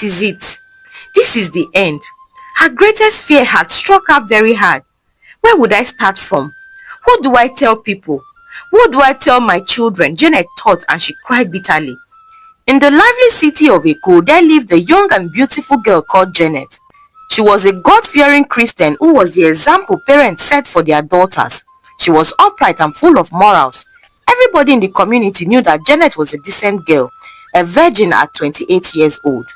is it. This is the end. Her greatest fear had struck her very hard. Where would I start from? What do I tell people? What do I tell my children? Janet thought, and she cried bitterly. In the lively city of Eko, there lived a young and beautiful girl called Janet. She was a God-fearing Christian who was the example parents set for their daughters. She was upright and full of morals. Everybody in the community knew that Janet was a decent girl, a virgin at 28 years old.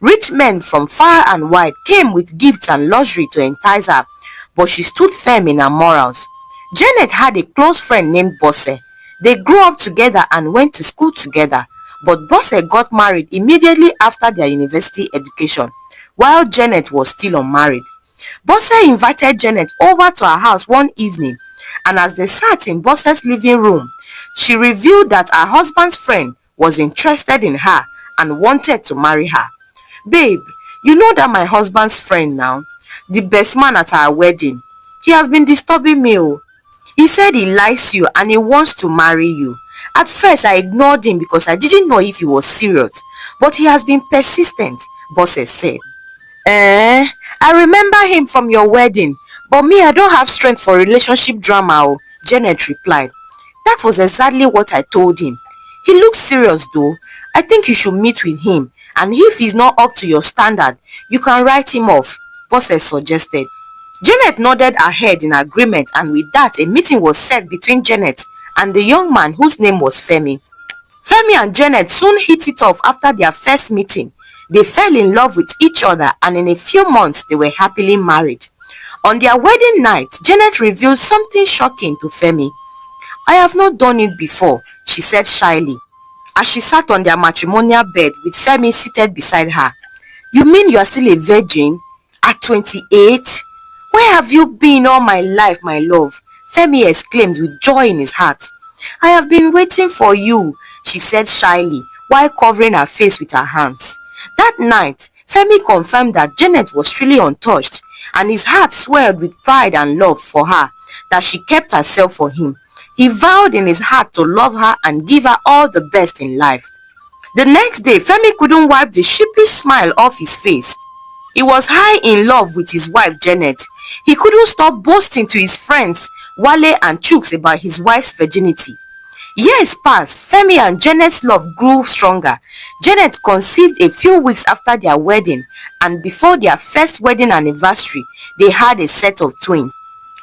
Rich men from far and wide came with gifts and luxury to entice her, but she stood firm in her morals. Janet had a close friend named Bosse. They grew up together and went to school together, but Bosse got married immediately after their university education, while Janet was still unmarried. Bosse invited Janet over to her house one evening, and as they sat in Bosse's living room, she revealed that her husband's friend was interested in her and wanted to marry her. Babe, you know that my husband's friend now, the best man at our wedding, he has been disturbing me. He said he likes you and he wants to marry you. At first, I ignored him because I didn't know if he was serious, but he has been persistent, Bosse said. I remember him from your wedding, but me, I don't have strength for relationship drama, Janet replied. That was exactly what I told him. He looks serious though. I think you should meet with him, and if he's not up to your standard, you can write him off, Bosse suggested. Janet nodded her head in agreement, and with that, a meeting was set between Janet and the young man whose name was Femi. Femi and Janet soon hit it off after their first meeting. They fell in love with each other, and in a few months they were happily married. On their wedding night, Janet revealed something shocking to Femi. I have not done it before, she said shyly, as she sat on their matrimonial bed with Femi seated beside her. You mean you are still a virgin? At 28? Where have you been all my life, my love? Femi exclaimed with joy in his heart. I have been waiting for you, she said shyly, while covering her face with her hands. That night, Femi confirmed that Janet was truly untouched, and his heart swelled with pride and love for her, that she kept herself for him. He vowed in his heart to love her and give her all the best in life. The next day, Femi couldn't wipe the sheepish smile off his face. He was high in love with his wife Janet. He couldn't stop boasting to his friends Wale and Chooks about his wife's virginity. Years passed. Femi and Janet's love grew stronger. Janet conceived a few weeks after their wedding, and before their first wedding anniversary, they had a set of twins.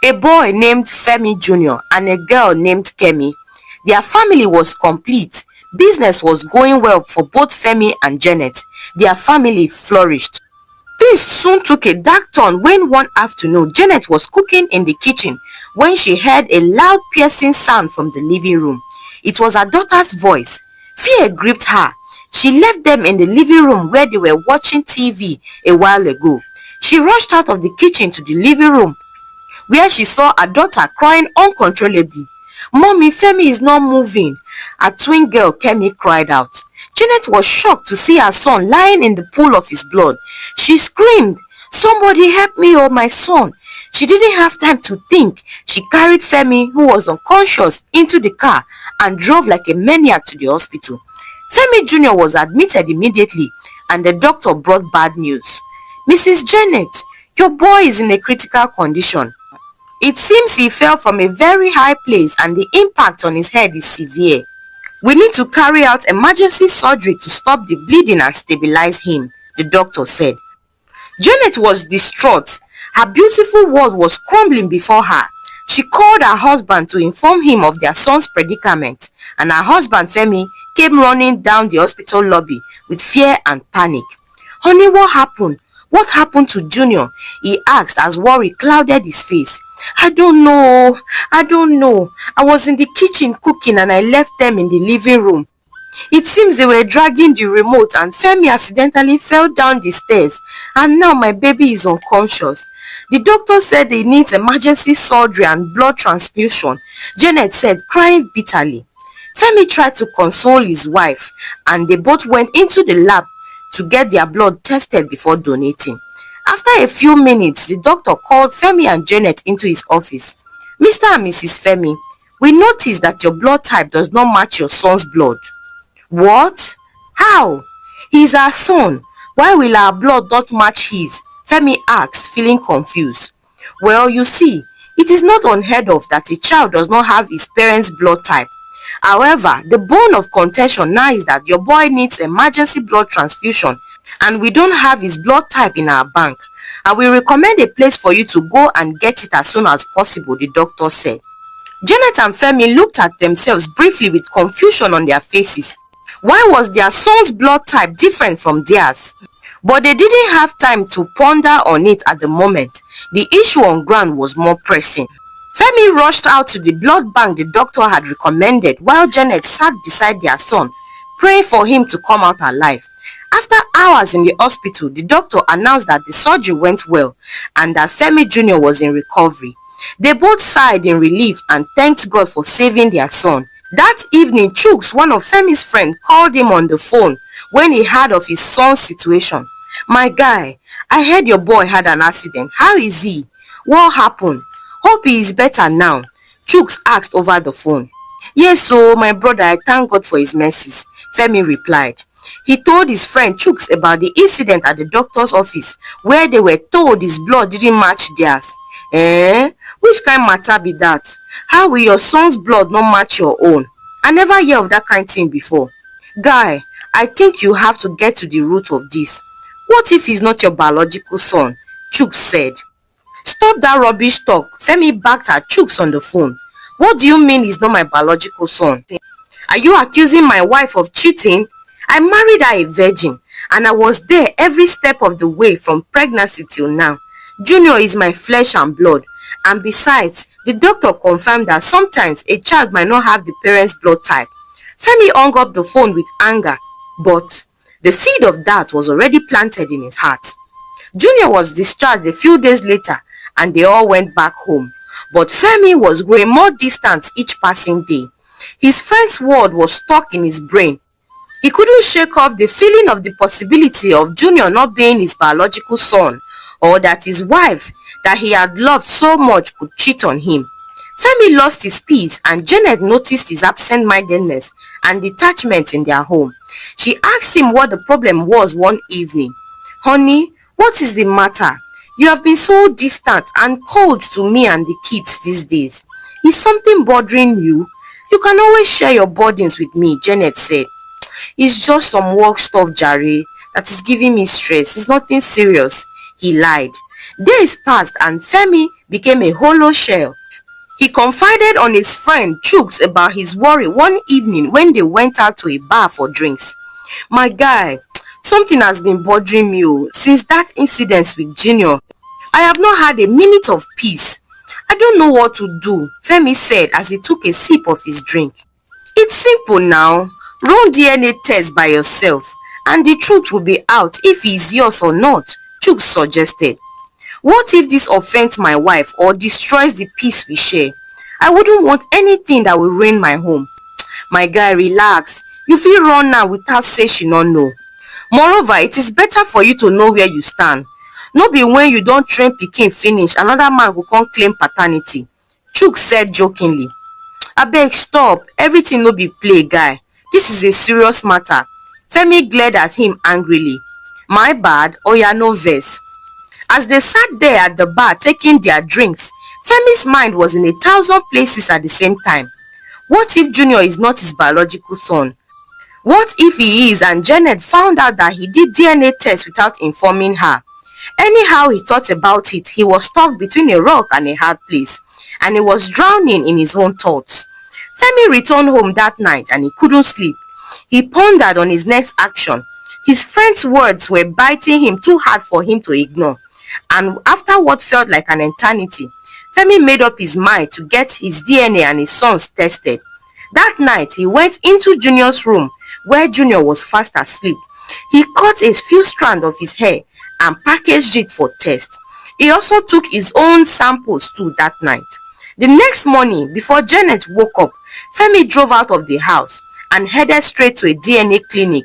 A boy named Femi Jr. and a girl named Kemi. Their family was complete. Business was going well for both Femi and Janet. Their family flourished. Things soon took a dark turn when one afternoon Janet was cooking in the kitchen when she heard a loud piercing sound from the living room. It was her daughter's voice. Fear gripped her. She left them in the living room where they were watching TV a while ago. She rushed out of the kitchen to the living room where she saw her daughter crying uncontrollably. Mommy, Femi is not moving. Her twin girl Kemi cried out. Janet was shocked to see her son lying in the pool of his blood. She screamed, somebody help me, oh my son. She didn't have time to think. She carried Femi, who was unconscious, into the car and drove like a maniac to the hospital. Femi Jr. was admitted immediately, and the doctor brought bad news. Mrs. Janet, your boy is in a critical condition. It seems he fell from a very high place and the impact on his head is severe. We need to carry out emergency surgery to stop the bleeding and stabilize him, the doctor said. Janet was distraught. Her beautiful world was crumbling before her. She called her husband to inform him of their son's predicament, and her husband Femi came running down the hospital lobby with fear and panic. Honey, what happened? What happened to Junior? He asked as worry clouded his face. I don't know. I was in the kitchen cooking and I left them in the living room. It seems they were dragging the remote and Femi accidentally fell down the stairs, and now my baby is unconscious. The doctor said he needs emergency surgery and blood transfusion, Janet said, crying bitterly. Femi tried to console his wife, and they both went into the lab to get their blood tested before donating. After a few minutes, the doctor called Femi and Janet into his office. Mr. and Mrs. Femi, we noticed that your blood type does not match your son's blood. What? How? He is our son, Why will our blood not match his? Femi asked, feeling confused. Well, you see, it is not unheard of that a child does not have his parents' blood type. However, the bone of contention now is that your boy needs emergency blood transfusion and we don't have his blood type in our bank. I will recommend a place for you to go and get it as soon as possible, the doctor said. Janet and Femi looked at themselves briefly with confusion on their faces. Why was their son's blood type different from theirs? But they didn't have time to ponder on it at the moment. The issue on ground was more pressing. Femi rushed out to the blood bank the doctor had recommended while Janet sat beside their son, praying for him to come out alive. After hours in the hospital, the doctor announced that the surgery went well and that Femi Jr. was in recovery. They both sighed in relief and thanked God for saving their son. That evening, Chuks, one of Femi's friends, called him on the phone when he heard of his son's situation. My guy, I heard your boy had an accident. How is he? What happened? Hope he is better now, Chuks asked over the phone. Yes, so my brother, I thank God for his mercies, Femi replied. He told his friend Chuks about the incident at the doctor's office where they were told his blood didn't match theirs. Which kind matter be that? How will your son's blood not match your own? I never hear of that kind thing before. Guy, I think you have to get to the root of this. What if he's not your biological son? Chuks said. Stop that rubbish talk. Femi backed at Chuks on the phone. What do you mean he's not my biological son? Are you accusing my wife of cheating? I married her a virgin and I was there every step of the way from pregnancy till now. Junior is my flesh and blood, and besides, the doctor confirmed that sometimes a child might not have the parent's blood type. Femi hung up the phone with anger, but the seed of that was already planted in his heart. Junior was discharged a few days later and they all went back home, but Femi was growing more distant each passing day. His friend's word was stuck in his brain. He couldn't shake off the feeling of the possibility of Junior not being his biological son, or that his wife that he had loved so much could cheat on him. Femi lost his peace and Janet noticed his absent-mindedness and detachment in their home. She asked him what the problem was one evening. Honey, what is the matter? You have been so distant and cold to me and the kids these days. Is something bothering you? You can always share your burdens with me, Janet said. It's just some work stuff, Jare, that is giving me stress. It's nothing serious. He lied. Days passed and Femi became a hollow shell. He confided on his friend Chuks about his worry one evening when they went out to a bar for drinks. My guy, something has been bothering me since that incident with Junior. I have not had a minute of peace. I don't know what to do, Femi said as he took a sip of his drink. It's simple now. Run DNA test by yourself and the truth will be out if he is yours or not, Chuks suggested. What if this offends my wife or destroys the peace we share? I wouldn't want anything that will ruin my home. My guy, relax. You feel run now without say she not know. Moreover, it is better for you to know where you stand. No be when you don't train pikin finish, another man will come claim paternity, Chuks said jokingly. Abeg stop, everything no be play, guy. This is a serious matter. Femi glared at him angrily. My bad, oya no vex. As they sat there at the bar taking their drinks, Femi's mind was in 1,000 places at the same time. What if Junior is not his biological son? What if he is and Janet found out that he did DNA tests without informing her? Anyhow he thought about it, he was stuck between a rock and a hard place, and he was drowning in his own thoughts. Femi returned home that night and he couldn't sleep. He pondered on his next action. His friend's words were biting him too hard for him to ignore. And after what felt like an eternity, Femi made up his mind to get his DNA and his son's tested. That night, he went into Junior's room where Junior was fast asleep. He cut a few strands of his hair and packaged it for test. He also took his own samples too that night. The next morning, before Janet woke up, Femi drove out of the house and headed straight to a DNA clinic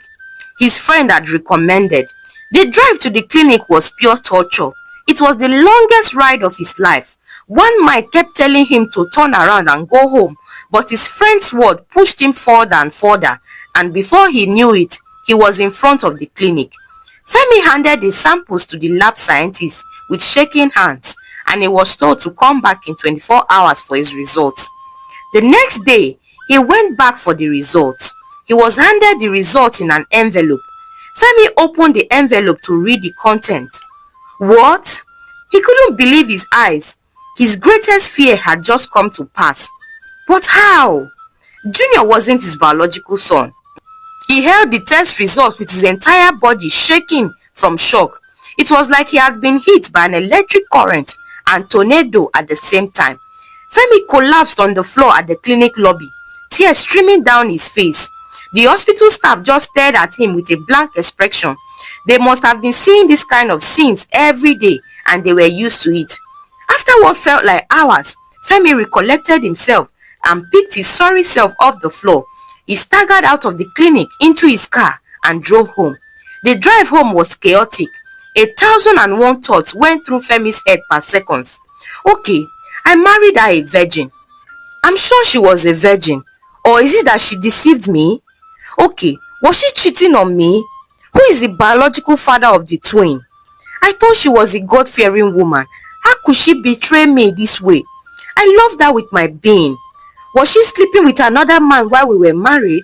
his friend had recommended. The drive to the clinic was pure torture. It was the longest ride of his life. One mind kept telling him to turn around and go home, but his friend's word pushed him further and further, and before he knew it, he was in front of the clinic. Femi handed the samples to the lab scientist with shaking hands, and he was told to come back in 24 hours for his results. The next day, he went back for the results. He was handed the results in an envelope. Femi opened the envelope to read the content. What? He couldn't believe his eyes. His greatest fear had just come to pass. But how? Junior wasn't his biological son. He held the test results with his entire body shaking from shock. It was like he had been hit by an electric current and tornado at the same time. Femi collapsed on the floor at the clinic lobby, tears streaming down his face. The hospital staff just stared at him with a blank expression. They must have been seeing this kind of scenes every day, and they were used to it. After what felt like hours, Femi recollected himself and picked his sorry self off the floor. He staggered out of the clinic into his car and drove home. The drive home was chaotic. 1,001 thoughts went through Femi's head per second. Okay, I married her a virgin. I'm sure she was a virgin. Or is it that she deceived me? Okay, was she cheating on me? Who is the biological father of the twin? I thought she was a God-fearing woman. How could she betray me this way? I loved her with my being. Was she sleeping with another man while we were married?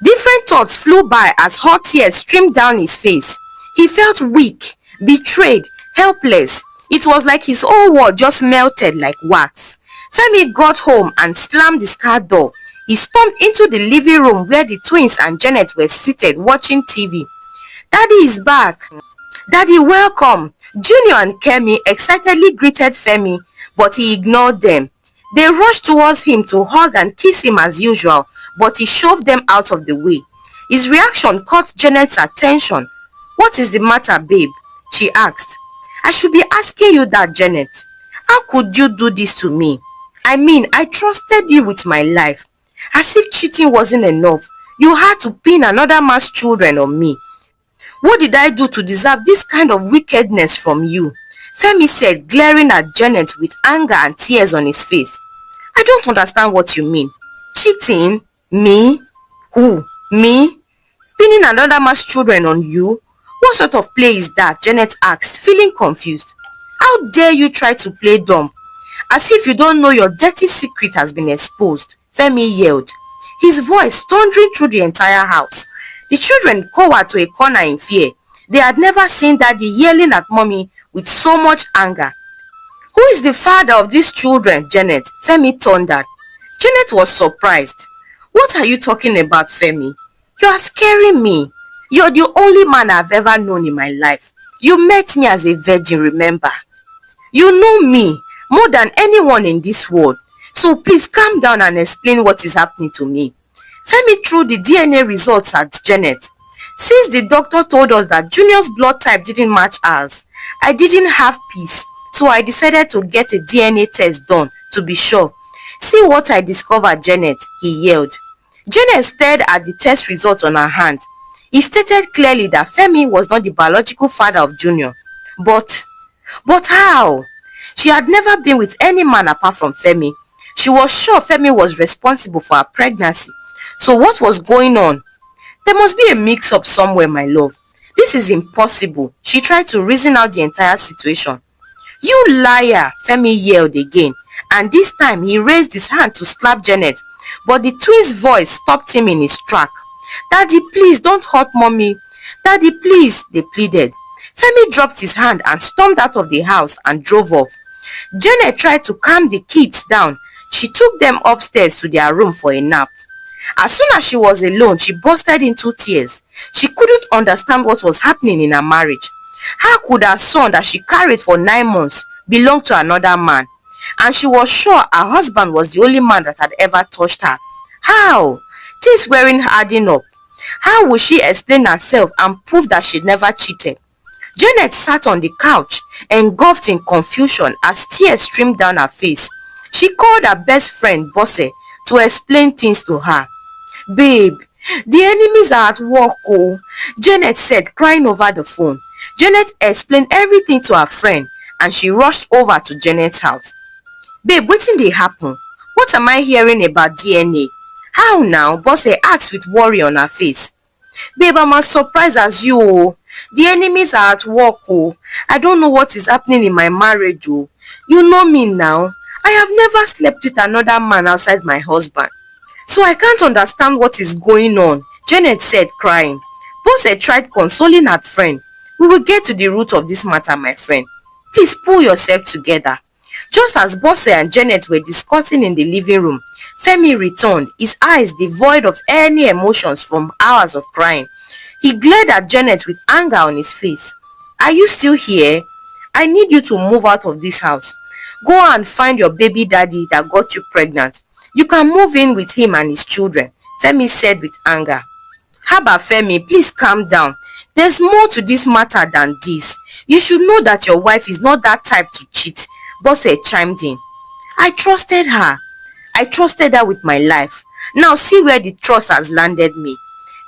Different thoughts flew by as hot tears streamed down his face. He felt weak, betrayed, helpless. It was like his whole world just melted like wax. Femi got home and slammed his car door. He stomped into the living room where the twins and Janet were seated watching TV. Daddy is back. Daddy, welcome. Junior and Kemi excitedly greeted Femi, but he ignored them. They rushed towards him to hug and kiss him as usual, but he shoved them out of the way. His reaction caught Janet's attention. What is the matter, babe? She asked. I should be asking you that, Janet. How could you do this to me? I mean, I trusted you with my life. As if cheating wasn't enough, you had to pin another man's children on me. What did I do to deserve this kind of wickedness from you? Femi said, glaring at Janet with anger and tears on his face. I don't understand what you mean. Cheating? Me? Who? Me? Pinning another man's children on you? What sort of play is that? Janet asked, feeling confused. How dare you try to play dumb? As if you don't know your dirty secret has been exposed, Femi yelled, his voice thundering through the entire house. The children cowered to a corner in fear. They had never seen Daddy yelling at Mommy with so much anger. Who is the father of these children, Janet? Femi thundered. Janet was surprised. What are you talking about, Femi? You are scaring me. You're the only man I've ever known in my life. You met me as a virgin, remember? You know me more than anyone in this world. So please calm down and explain what is happening to me. Femi threw the DNA results at Janet. Since the doctor told us that Junior's blood type didn't match ours, I didn't have peace. So I decided to get a DNA test done to be sure. See what I discovered, Janet, he yelled. Janet stared at the test results on her hand. He stated clearly that Femi was not the biological father of Junior. But how? She had never been with any man apart from Femi. She was sure Femi was responsible for her pregnancy. So what was going on? There must be a mix-up somewhere, my love. This is impossible. She tried to reason out the entire situation. You liar, Femi yelled again. And this time he raised his hand to slap Janet. But the twins' voice stopped him in his track. Daddy, please don't hurt Mommy. Daddy, please, they pleaded. Femi dropped his hand and stormed out of the house and drove off. Janet tried to calm the kids down. She took them upstairs to their room for a nap. As soon as she was alone, she bursted into tears. She couldn't understand what was happening in her marriage. How could her son that she carried for 9 months belong to another man? And she was sure her husband was the only man that had ever touched her. How? Things weren't adding up. How would she explain herself and prove that she'd never cheated? Janet sat on the couch, engulfed in confusion as tears streamed down her face. She called her best friend, Bosse, to explain things to her. Babe, the enemies are at work, oh, Janet said, crying over the phone. Janet explained everything to her friend and she rushed over to Janet's house. Babe, what did happen? What am I hearing about DNA? How now? Bosse asked with worry on her face. Babe, I'm as surprised as you. The enemies are at work, oh. I don't know what is happening in my marriage, oh. You know me now. I have never slept with another man outside my husband. So I can't understand what is going on, Janet said, crying. Bose tried consoling her friend. We will get to the root of this matter, my friend. Please pull yourself together. Just as Bose and Janet were discussing in the living room, Femi returned, his eyes devoid of any emotions from hours of crying. He glared at Janet with anger on his face. Are you still here? I need you to move out of this house. Go and find your baby daddy that got you pregnant. You can move in with him and his children, Femi said with anger. Haba Femi, please calm down. There's more to this matter than this. You should know that your wife is not that type to cheat, Bose chimed in. I trusted her. I trusted her with my life. Now see where the trust has landed me.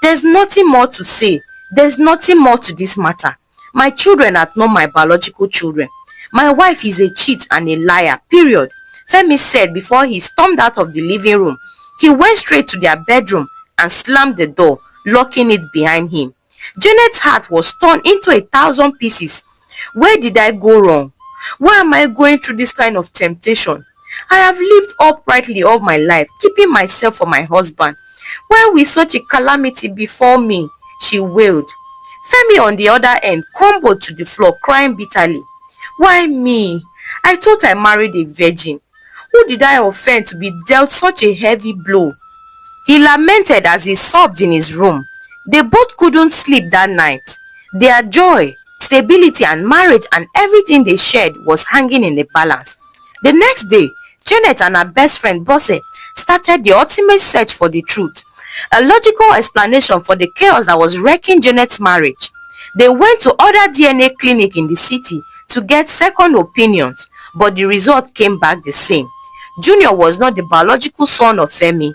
There's nothing more to say. There's nothing more to this matter. My children are not my biological children. My wife is a cheat and a liar, period, Femi said before he stormed out of the living room. He went straight to their bedroom and slammed the door, locking it behind him. Janet's heart was torn into 1,000 pieces. Where did I go wrong? Why am I going through this kind of temptation? I have lived uprightly all my life, keeping myself for my husband. Why will such a calamity befall me? She wailed. Femi on the other end crumbled to the floor, crying bitterly. Why me? I thought I married a virgin. Who did I offend to be dealt such a heavy blow? He lamented as he sobbed in his room. They both couldn't sleep that night. Their joy, stability and marriage and everything they shared was hanging in the balance. The next day, Janet and her best friend Bose started the ultimate search for the truth, a logical explanation for the chaos that was wrecking Janet's marriage. They went to other DNA clinics in the city to get second opinions, but the result came back the same. Junior was not the biological son of Femi.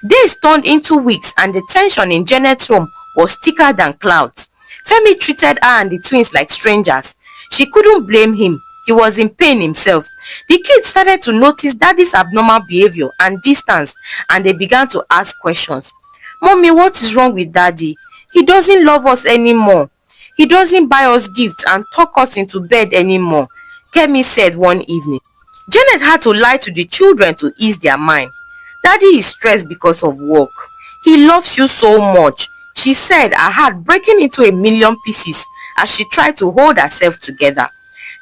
Days turned into weeks and the tension in Janet's home was thicker than clouds. Femi treated her and the twins like strangers. She couldn't blame him. He was in pain himself. The kids started to notice daddy's abnormal behavior and distance, and they began to ask questions. Mommy, what is wrong with daddy? He doesn't love us anymore. He doesn't buy us gifts and tuck us into bed anymore, Kemi said one evening. Janet had to lie to the children to ease their mind. Daddy is stressed because of work. He loves you so much, she said, her heart breaking into 1,000,000 pieces as she tried to hold herself together.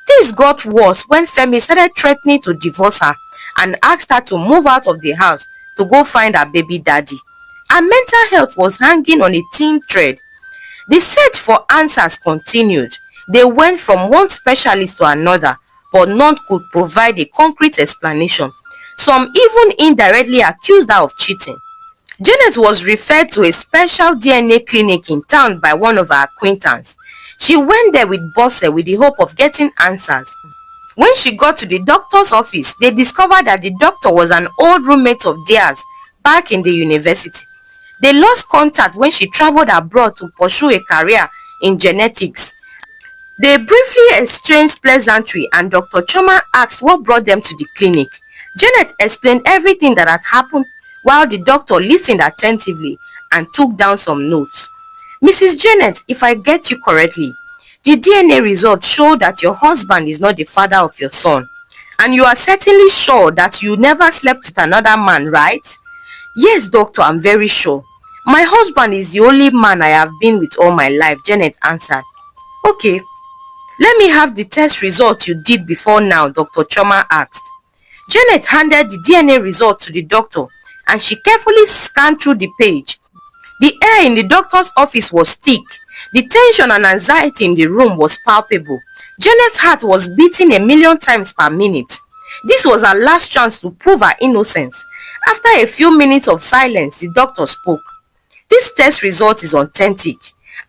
Things got worse when Femi started threatening to divorce her and asked her to move out of the house to go find her baby daddy. Her mental health was hanging on a thin thread. The search for answers continued. They went from one specialist to another, but none could provide a concrete explanation. Some even indirectly accused her of cheating. Janet was referred to a special DNA clinic in town by one of her acquaintances. She went there with Bose with the hope of getting answers. When she got to the doctor's office, they discovered that the doctor was an old roommate of theirs back in the university. They lost contact when she traveled abroad to pursue a career in genetics. They briefly exchanged pleasantry and Dr. Choma asked what brought them to the clinic. Janet explained everything that had happened while the doctor listened attentively and took down some notes. Mrs. Janet, if I get you correctly, the DNA results show that your husband is not the father of your son. And you are certainly sure that you never slept with another man, right? Yes, doctor, I'm very sure. My husband is the only man I have been with all my life, Janet answered. Okay, let me have the test results you did before now, Dr. Choma asked. Janet handed the DNA result to the doctor and she carefully scanned through the page. The air in the doctor's office was thick. The tension and anxiety in the room was palpable. Janet's heart was beating 1,000,000 times per minute. This was her last chance to prove her innocence. After a few minutes of silence, the doctor spoke. This test result is authentic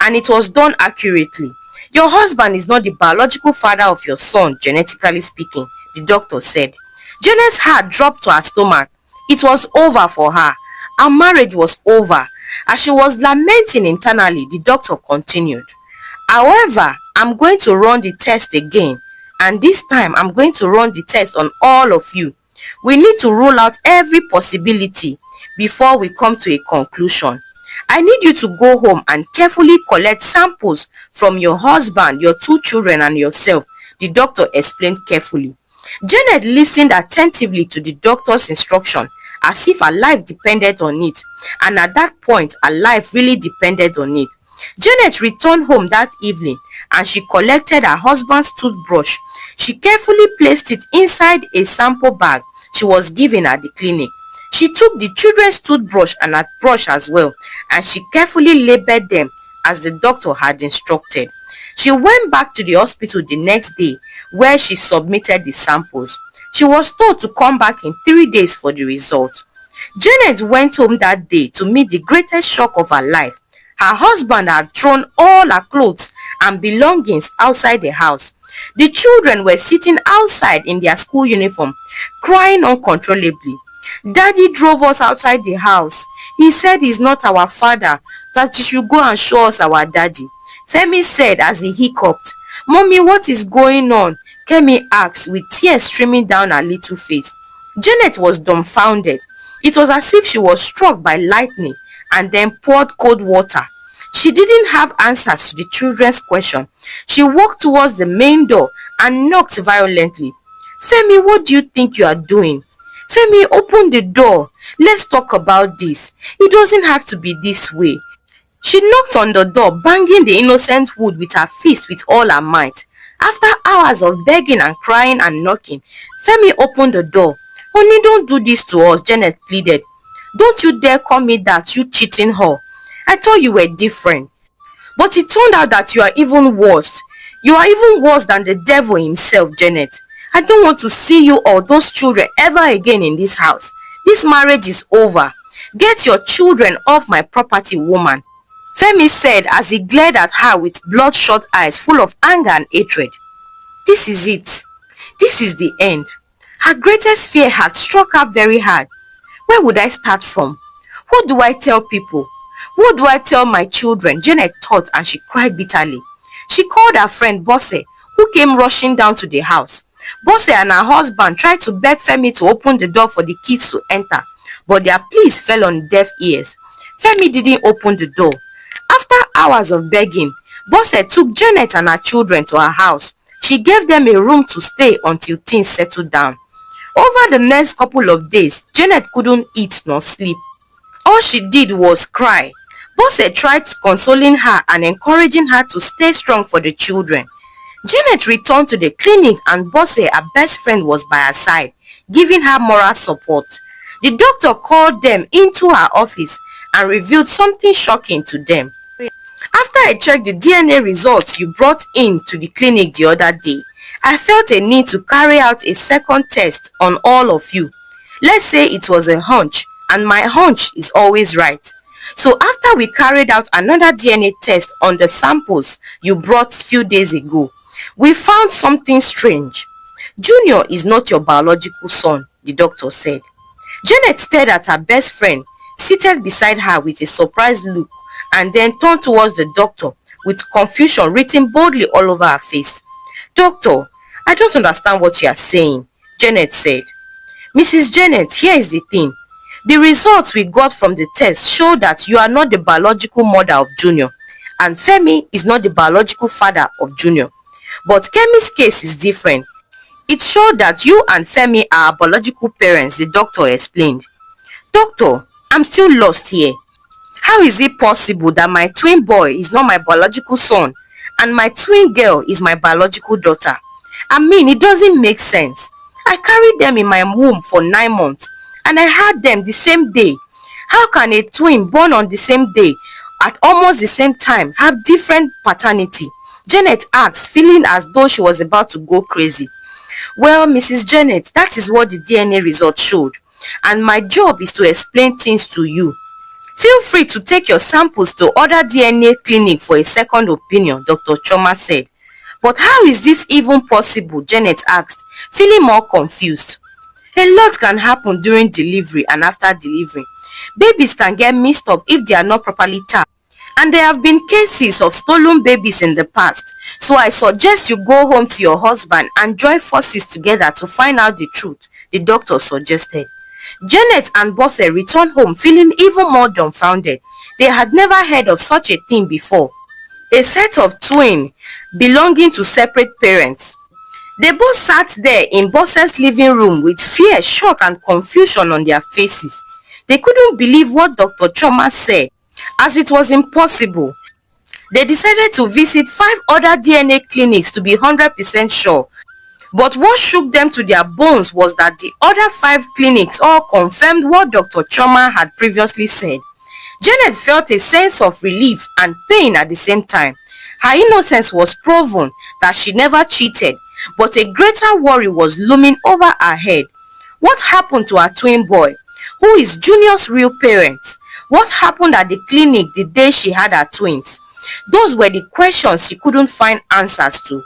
and it was done accurately. Your husband is not the biological father of your son, genetically speaking, the doctor said. Janet's heart dropped to her stomach. It was over for her. Her marriage was over. As she was lamenting internally, the doctor continued. However, I'm going to run the test again, and this time I'm going to run the test on all of you. We need to rule out every possibility before we come to a conclusion. I need you to go home and carefully collect samples from your husband, your 2 children and yourself, the doctor explained carefully. Janet listened attentively to the doctor's instruction as if her life depended on it, and at that point her life really depended on it. Janet returned home that evening and she collected her husband's toothbrush. She carefully placed it inside a sample bag she was given at the clinic. She took the children's toothbrush and a brush as well, and she carefully labeled them as the doctor had instructed. She went back to the hospital the next day where she submitted the samples. She was told to come back in 3 days for the result. Janet went home that day to meet the greatest shock of her life. Her husband had thrown all her clothes and belongings outside the house. The children were sitting outside in their school uniform, crying uncontrollably. Daddy drove us outside the house. He said he's not our father, that you should go and show us our daddy. Femi said as he hiccuped. Mommy, what is going on? Kemi asked with tears streaming down her little face. Janet was dumbfounded. It was as if she was struck by lightning and then poured cold water. She didn't have answers to the children's question. She walked towards the main door and knocked violently. Femi, what do you think you are doing? Femi, open the door. Let's talk about this. It doesn't have to be this way. She knocked on the door, banging the innocent wood with her fist with all her might. After hours of begging and crying and knocking, Femi opened the door. Honey, don't do this to us, Janet pleaded. Don't you dare call me that, you cheating whore. I thought you were different. But it turned out that you are even worse. You are even worse than the devil himself, Janet. I don't want to see you or those children ever again in this house. This marriage is over. Get your children off my property, woman. Femi said as he glared at her with bloodshot eyes full of anger and hatred. This is it. This is the end. Her greatest fear had struck her very hard. Where would I start from? What do I tell people? What do I tell my children? Janet thought, and she cried bitterly. She called her friend Bosse, who came rushing down to the house. Bosse and her husband tried to beg Femi to open the door for the kids to enter, but their pleas fell on deaf ears. Femi didn't open the door. After hours of begging, Bosse took Janet and her children to her house. She gave them a room to stay until things settled down. Over the next couple of days, Janet couldn't eat nor sleep. All she did was cry. Bosse tried consoling her and encouraging her to stay strong for the children. Janet returned to the clinic and Bosse, her best friend, was by her side, giving her moral support. The doctor called them into her office and revealed something shocking to them. After I checked the DNA results you brought in to the clinic the other day, I felt a need to carry out a second test on all of you. Let's say it was a hunch, and my hunch is always right. So after we carried out another DNA test on the samples you brought few days ago, we found something strange. Junior is not your biological son, the doctor said. Janet stared at her best friend, seated beside her with a surprised look, and then turned towards the doctor with confusion written boldly all over her face. Doctor, I don't understand what you are saying, Janet said. Mrs. Janet, here is the thing. The results we got from the test show that you are not the biological mother of Junior, and Femi is not the biological father of Junior. But Kemi's case is different. It showed that you and Femi are biological parents, the doctor explained. Doctor, I'm still lost here. How is it possible that my twin boy is not my biological son and my twin girl is my biological daughter? I mean, it doesn't make sense. I carried them in my womb for 9 months and I had them the same day. How can a twin born on the same day at almost the same time have different paternity? Janet asked, feeling as though she was about to go crazy. Well, Mrs. Janet, that is what the DNA result showed, and my job is to explain things to you. Feel free to take your samples to other DNA clinic for a second opinion, Dr. Choma said. But how is this even possible? Janet asked, feeling more confused. A lot can happen during delivery and after delivery. Babies can get mixed up if they are not properly tagged. And there have been cases of stolen babies in the past. So I suggest you go home to your husband and join forces together to find out the truth, the doctor suggested. Janet and Bosse returned home feeling even more dumbfounded. They had never heard of such a thing before. A set of twins belonging to separate parents. They both sat there in Bosse's living room with fear, shock and confusion on their faces. They couldn't believe what Dr. Choma said, as it was impossible. They decided to visit 5 other DNA clinics to be 100% sure. But what shook them to their bones was that the other 5 clinics all confirmed what Dr. Choma had previously said. Janet felt a sense of relief and pain at the same time. Her innocence was proven, that she never cheated, but a greater worry was looming over her head. What happened to her twin boy? Who is Junior's real parents? What happened at the clinic the day she had her twins? Those were the questions she couldn't find answers to.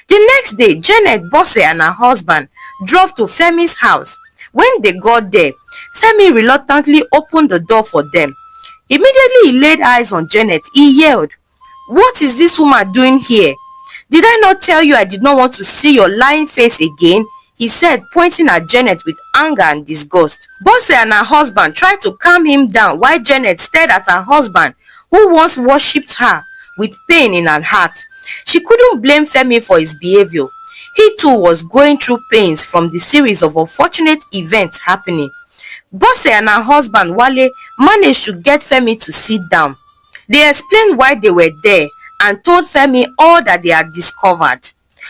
The next day, Janet, Bosse and her husband drove to Femi's house. When they got there, Femi reluctantly opened the door for them. Immediately he laid eyes on Janet. He yelled, "What is this woman doing here? Did I not tell you I did not want to see your lying face again?" he said, pointing at Janet with anger and disgust. Bosse and her husband tried to calm him down while Janet stared at her husband, who once worshipped her, with pain in her heart. She couldn't blame Femi for his behavior. He too was going through pains from the series of unfortunate events happening. Bosse and her husband Wale managed to get Femi to sit down. They explained why they were there and told Femi all that they had discovered.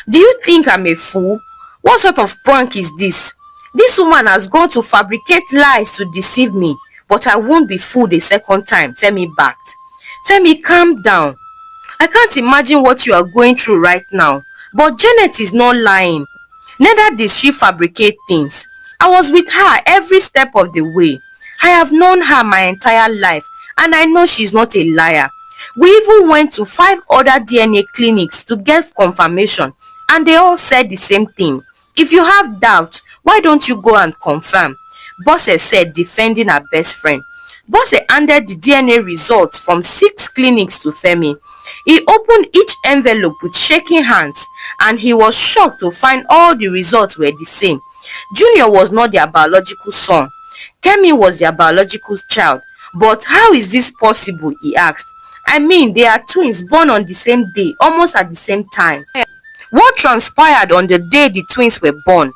"Do you think I'm a fool? What sort of prank is this? This woman has gone to fabricate lies to deceive me, but I won't be fooled a second time," Femi backed. "Femi, calm down. I can't imagine what you are going through right now, but Janet is not lying. Neither did she fabricate things. I was with her every step of the way. I have known her my entire life and I know she's not a liar. We even went to 5 other DNA clinics to get confirmation and they all said the same thing. If you have doubt, why don't you go and confirm?" Bosse said, defending her best friend. Bosse handed the DNA results from 6 clinics to Femi. He opened each envelope with shaking hands and he was shocked to find all the results were the same. Junior was not their biological son. Kemi was their biological child. "But how is this possible?" he asked. "I mean, they are twins born on the same day, almost at the same time." What transpired on the day the twins were born?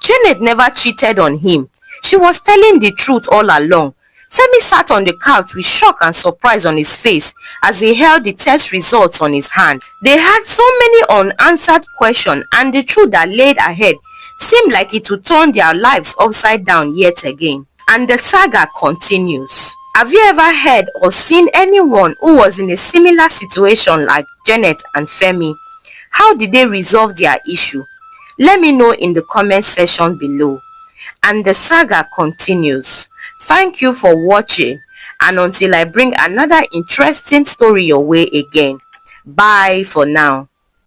Janet never cheated on him. She was telling the truth all along. Femi sat on the couch with shock and surprise on his face as he held the test results on his hand. They had so many unanswered questions and the truth that laid ahead seemed like it would turn their lives upside down yet again. And the saga continues. Have you ever heard or seen anyone who was in a similar situation like Janet and Femi? How did they resolve their issue? Let me know in the comment section below. And the saga continues. Thank you for watching, and until I bring another interesting story your way again, bye for now.